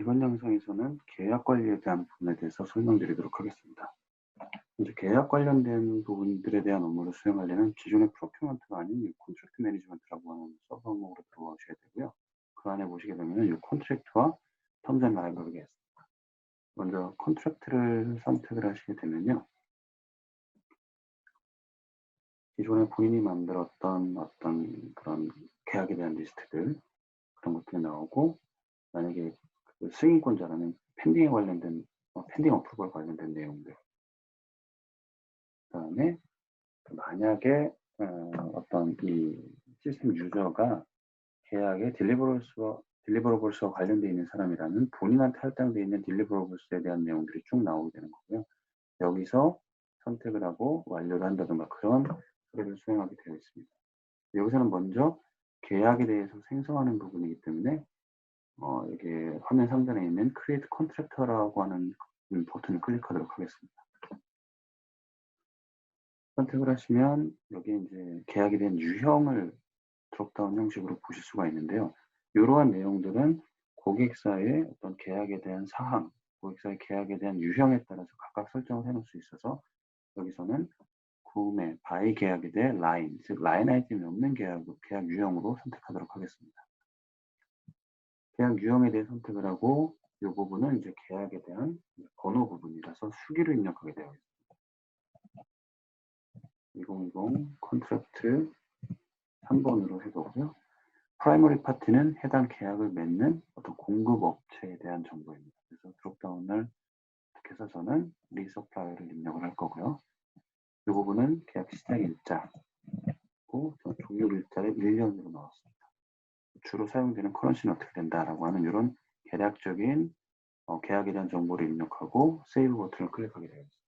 이번 영상에서는 계약 관리에 대한 부분에 대해서 설명드리도록 하겠습니다. 이제 계약 관련된 부분들에 대한 업무를 수행하려면 기존의 프로큐먼트가 아닌 이 콘트랙트 매니지먼트라고 하는 서버 항목으로 들어가셔야 되고요. 그 안에 보시게 되면 이 콘트랙트와 텀즈 앤 라이브러리가 있습니다. 먼저 콘트랙트를 선택을 하시게 되면요. 기존에 본인이 만들었던 어떤 그런 계약에 대한 리스트들, 그런 것들이 나오고, 만약에 그 승인권자라는 펜딩에 관련된 펜딩 어프로벌 관련된 내용들, 그다음에 만약에 어떤 이 시스템 유저가 계약의 딜리버러블스와 관련되어 있는 사람이라면 본인한테 할당되어 있는 딜리버러블스에 대한 내용들이 쭉 나오게 되는 거고요. 여기서 선택을 하고 완료를 한다든가 그런 처리를 수행하게 되어 있습니다. 여기서는 먼저 계약에 대해서 생성하는 부분이기 때문에 이게 화면 상단에 있는 Create Contractor라고 하는 버튼을 클릭하도록 하겠습니다. 선택을 하시면 여기 이제 계약에 대한 유형을 드롭다운 형식으로 보실 수가 있는데요. 이러한 내용들은 고객사의 어떤 계약에 대한 사항, 고객사의 계약에 대한 유형에 따라서 각각 설정을 해놓을 수 있어서 여기서는 구매, 바이 계약에 대해 라인, 즉 라인 아이템이 없는 계약 유형으로 선택하도록 하겠습니다. 계약 유형에 대해 선택을 하고 이 부분은 이제 계약에 대한 번호 부분이라서 수기로 입력하게 되어 있습니다. 2020 컨트랙트 3번으로 해보고요. 프라이머리 파트는 해당 계약을 맺는 어떤 공급 업체에 대한 정보입니다. 그래서 드롭다운을 이렇게 해서 저는 리서플라이어를 입력을 할 거고요. 이 부분은 계약 시작 일자고 종료 일자를 1년으로 넣었습니다. 주로 사용되는 커런시는 어떻게 된다라고 하는 이런 개략적인 계약에 대한 정보를 입력하고 세이브 버튼을 클릭하게 되어 있습니다.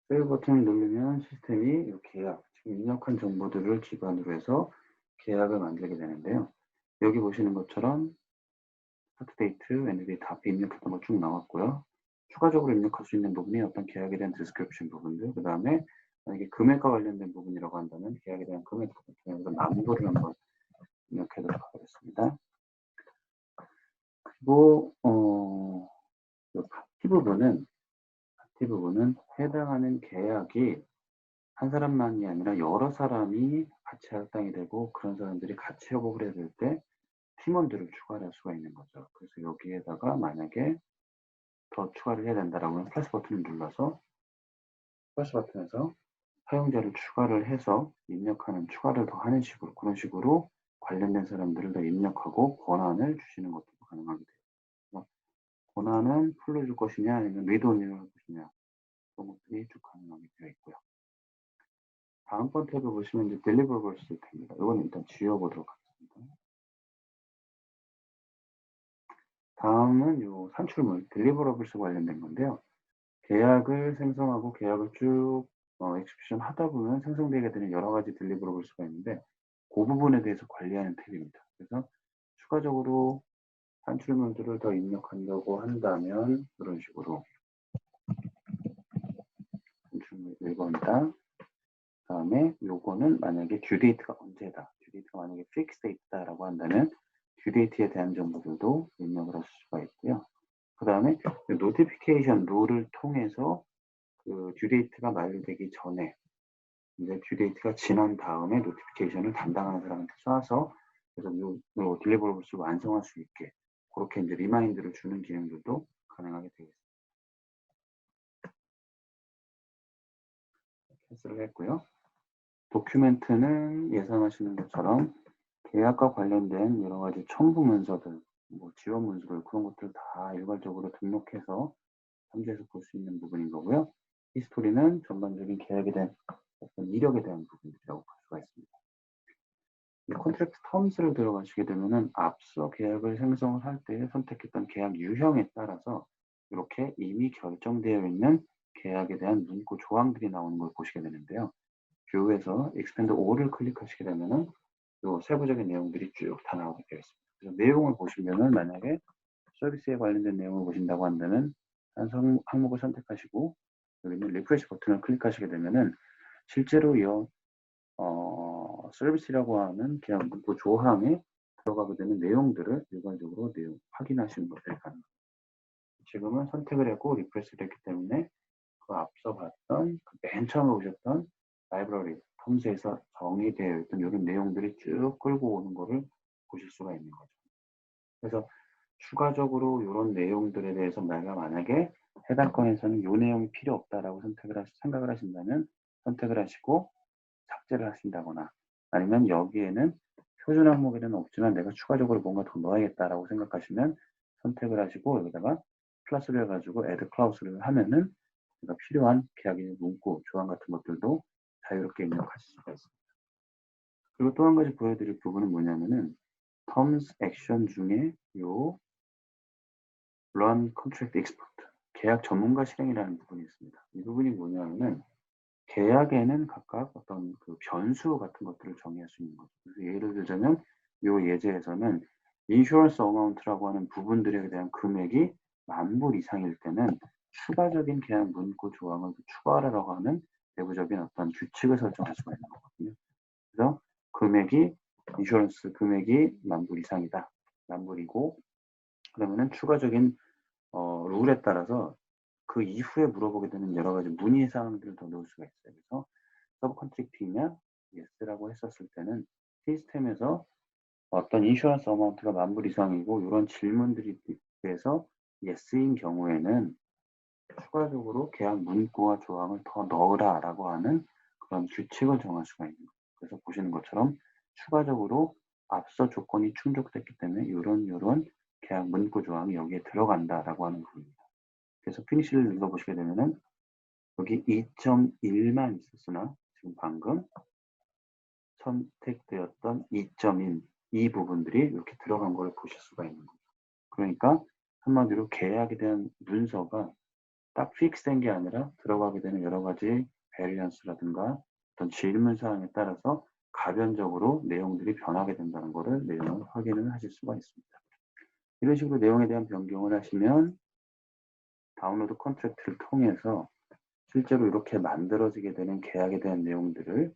세이브 버튼을 누르면 시스템이 이 계약, 지금 입력한 정보들을 기반으로 해서 계약을 만들게 되는데요. 여기 보시는 것처럼 스타트 데이트, 엔드 데이트 앞에 입력했던 거 쭉 나왔고요. 추가적으로 입력할 수 있는 부분이 어떤 계약에 대한 디스크립션 부분들, 그 다음에 만약에 금액과 관련된 부분이라고 한다면 계약에 대한 금액 부분에서 남도를 한번 입력해도록 하겠습니다. 그리고 파티 부분은 해당하는 계약이 한 사람만이 아니라 여러 사람이 같이 할당이 되고 그런 사람들이 같이 협업을 해야 될 때 팀원들을 추가할 수가 있는 거죠. 그래서 여기에다가 만약에 더 추가를 해야 된다라고 하면 플러스 버튼을 눌러서 플러스 버튼에서 사용자를 추가를 해서 입력하는 추가를 더 하는 식으로 그런 식으로 관련된 사람들을 더 입력하고 권한을 주시는 것도 가능하게 돼요. 권한은 풀로 줄 것이냐 아니면 리드온리로 할 것이냐 그런 것들이 쭉 가능하게 되어 있고요. 다음번 탭을 보시면 이제 딜리버러블스 탭입니다. 이건 일단 지워보도록 하겠습니다. 다음은 요 산출물 딜리버러블스 관련된 건데요. 계약을 생성하고 계약을 쭉 엑스큐션 하다 보면 생성되게 되는 여러 가지 딜리버러블스가 있는데 그 부분에 대해서 관리하는 탭입니다. 그래서 추가적으로 산출물들을 더 입력한다고 한다면 이런 식으로 산출물 1번이다. 다음에 요거는 만약에 듀데이트가 언제다. 듀데이트가 만약에 픽스돼 있다라고 한다면 듀데이트에 대한 정보들도 입력을 할 수가 있고요. 그 다음에 노티피케이션 룰을 통해서 그 듀데이트가 만료되기 전에 이제 듀데이트가 지난 다음에 노티피케이션을 담당하는 사람한테 쏴서 그래서 요 딜리버러블스를 완성할 수 있게 그렇게 이제 리마인드를 주는 기능들도 가능하게 되겠습니다. 캔슬을 했고요. 도큐멘트는 예상하시는 것처럼 계약과 관련된 여러 가지 첨부 문서들, 뭐 지원 문서들 그런 것들 다 일괄적으로 등록해서 참조해서 볼 수 있는 부분인 거고요. 히스토리는 전반적인 계약에 대한 어떤 이력에 대한 부분이라고 볼 수가 있습니다. 이 컨트랙트 텀스를 들어가시게 되면은 앞서 계약을 생성을 할 때 선택했던 계약 유형에 따라서 이렇게 이미 결정되어 있는 계약에 대한 문구 조항들이 나오는 걸 보시게 되는데요. 뷰에서 Expand All을 클릭하시게 되면은 요 세부적인 내용들이 쭉 다 나오게 되어 있습니다. 그래서 내용을 보시면은 만약에 서비스에 관련된 내용을 보신다고 한다면 한 항목을 선택하시고 여기 있는 리프레시 버튼을 클릭하시게 되면은 실제로 이 서비스라고 하는 계약 문구 조항에 들어가게 되는 내용들을 일괄적으로 확인하시는 것들이 가능합니다. 지금은 선택을 했고 리프레시를 했기 때문에 그 앞서 봤던 맨 처음에 오셨던 라이브러리 텀스에서 정의되어 있던 이런 내용들이 쭉 끌고 오는 거를 보실 수가 있는 거죠. 그래서 추가적으로 이런 내용들에 대해서 내가 만약에 해당 건에서는 이 내용이 필요 없다라고 생각을 하신다면 선택을 하시고 삭제를 하신다거나, 아니면 여기에는 표준 항목에는 없지만 내가 추가적으로 뭔가 더 넣어야겠다라고 생각하시면 선택을 하시고 여기다가 플러스를 해가지고 add clause를 하면은 내가 필요한 계약의 문구, 조항 같은 것들도 자유롭게 입력하실 수가 있습니다. 그리고 또 한 가지 보여드릴 부분은 뭐냐면은 terms action 중에 요 run contract export, 계약 전문가 실행이라는 부분이 있습니다. 이 부분이 뭐냐면은 계약에는 각각 어떤 그 변수 같은 것들을 정의할 수 있는 거죠. 그래서 예를 들자면 이 예제에서는 인슈런스 어마운트라고 하는 부분들에 대한 금액이 10,000불 이상일 때는 추가적인 계약 문구 조항을 추가하라고 하는 내부적인 어떤 규칙을 설정할 수가 있는 거거든요. 그래서 인슈런스 금액이 10,000불 이상이다. 10,000불이고 그러면은 추가적인 룰에 따라서 그 이후에 물어보게 되는 여러 가지 문의 사항들을 더 넣을 수가 있어요. 그래서 서브 컨트랙트이냐 예스라고 했었을 때는 시스템에서 어떤 인슈런스 어마운트가 10,000불 이상이고 이런 질문들이 대해서 예스인 경우에는 추가적으로 계약 문구와 조항을 더 넣으라라고 하는 그런 규칙을 정할 수가 있는 거예요. 그래서 보시는 것처럼 추가적으로 앞서 조건이 충족됐기 때문에 이런 계약 문구 조항이 여기에 들어간다라고 하는 부분입니다. 그래서 피니시를 눌러보시게 되면은 여기 2.1만 있었으나 지금 방금 선택되었던 2.1 이 부분들이 이렇게 들어간 걸 보실 수가 있는 거죠. 그러니까 한마디로 계약에 대한 문서가 딱 픽스된 게 아니라 들어가게 되는 여러 가지 베리언스라든가 어떤 질문 사항에 따라서 가변적으로 내용들이 변하게 된다는 것을 내용을 확인을 하실 수가 있습니다. 이런 식으로 내용에 대한 변경을 하시면 다운로드 컨트랙트를 통해서 실제로 이렇게 만들어지게 되는 계약에 대한 내용들을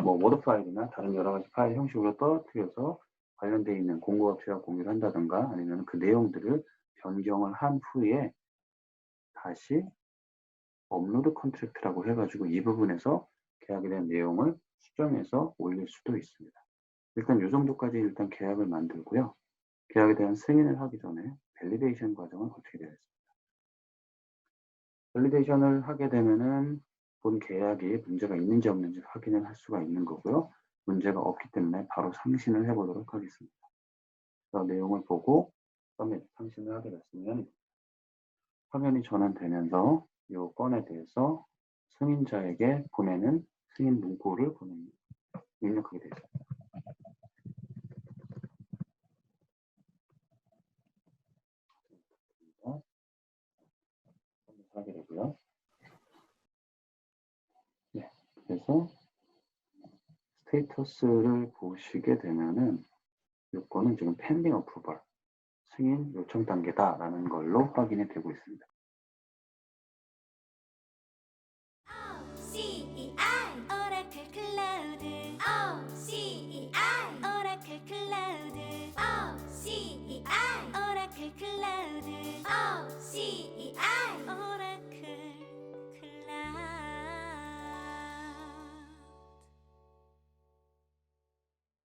뭐 워드 파일이나 다른 여러 가지 파일 형식으로 떨어뜨려서 관련되어 있는 공고업체와 공유를 한다든가 아니면 그 내용들을 변경을 한 후에 다시 업로드 컨트랙트라고 해가지고 이 부분에서 계약에 대한 내용을 수정해서 올릴 수도 있습니다. 일단 이 정도까지 일단 계약을 만들고요. 계약에 대한 승인을 하기 전에 밸리데이션 과정은 어떻게 되어 있습니다. 밸리데이션을 하게 되면은 본 계약이 문제가 있는지 없는지 확인을 할 수가 있는 거고요. 문제가 없기 때문에 바로 상신을 해보도록 하겠습니다. 그래서 내용을 보고 서밋 상신을 하게 됐으면 화면이 전환되면서 이 건에 대해서 승인자에게 보내는 승인 문구를 입력하게 되어 있습니다. 하게 되고요. 네, 그래서 스테이터스를 보시게 되면은 요건은 지금 펜딩 어프로벌 승인 요청 단계다라는 걸로 확인이 되고 있습니다.